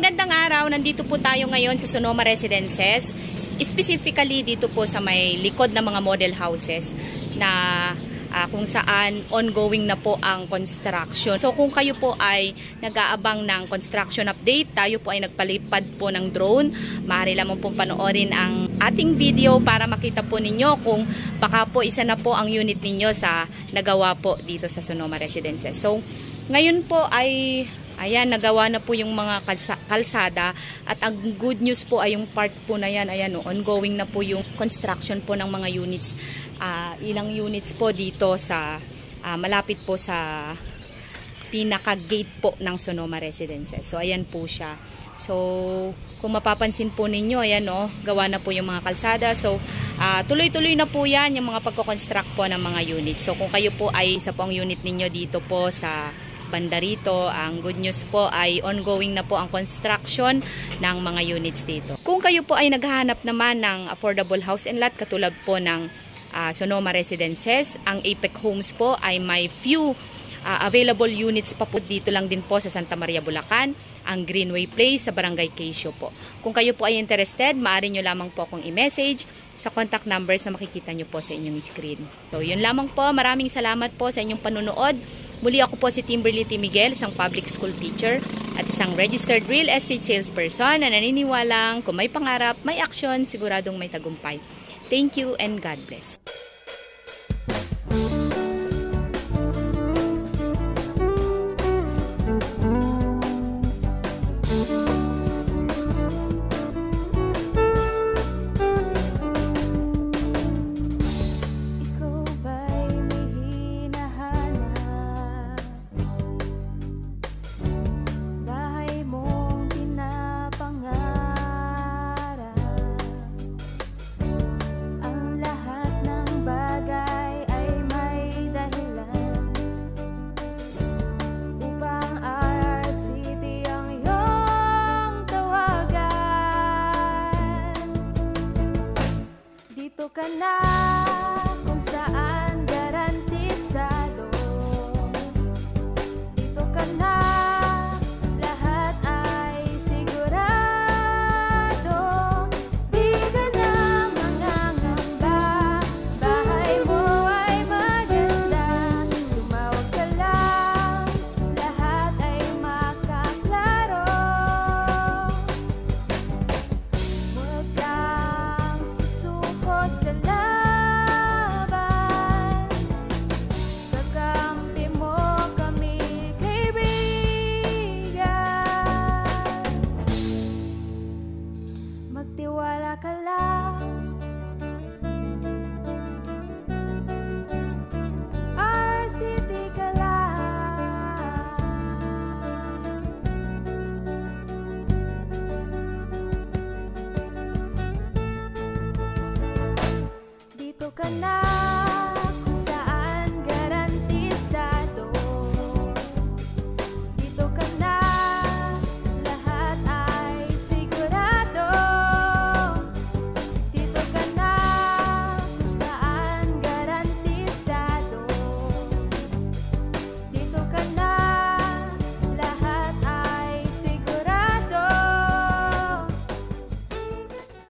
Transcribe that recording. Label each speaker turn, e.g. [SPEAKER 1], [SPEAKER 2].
[SPEAKER 1] Magandang araw, nandito po tayo ngayon sa Sonoma Residences. Specifically dito po sa may likod ng mga model houses na kung saan ongoing na po ang construction. So kung kayo po ay nag-aabang ng construction update, tayo po ay nagpalipad po ng drone. Maaari lamang pong panoorin ang ating video para makita po ninyo kung baka po isa na po ang unit ninyo sa nagawa po dito sa Sonoma Residences. So ngayon po ay ayan, nagawa na po yung mga kalsada at ang good news po ay yung part po na yan, ayan ongoing na po yung construction po ng mga units. Ilang units po dito sa malapit po sa pinaka-gate po ng Sonoma Residences. So ayan po siya. So kung mapapansin po ninyo, ayan gawa na po yung mga kalsada. So tuloy-tuloy na po yan yung mga pagko-construct po ng mga units. So kung kayo po ay isa po ang unit ninyo dito po sa banda rito, ang good news po ay ongoing na po ang construction ng mga units dito. Kung kayo po ay naghahanap naman ng affordable house and lot katulad po ng Sonoma Residences, ang Apex Homes po ay may few available units pa po dito lang din po sa Santa Maria, Bulacan, ang Greenway Place sa Barangay Quezio po. Kung kayo po ay interested, maaari nyo lamang po akong i-message sa contact numbers na makikita nyo po sa inyong screen. So yun lamang po, maraming salamat po sa inyong panunood. Muli ako po si Timberly T. Miguel, isang public school teacher at isang registered real estate salesperson na naniniwalang kung may pangarap, may aksyon, siguradong may tagumpay. Thank you and God bless.
[SPEAKER 2] Ka na kung saan garantisado. Dito ka na, lahat ay sigurado. Di ka na mangangamba, bahay mo ay maganda. Tumawag ka lang, lahat ay makaklaro. Huwag kang susuko sa laban, kakampi mo kami, kaibigan. Magtiwala ka lang, RCT ka lang. Dito ka na.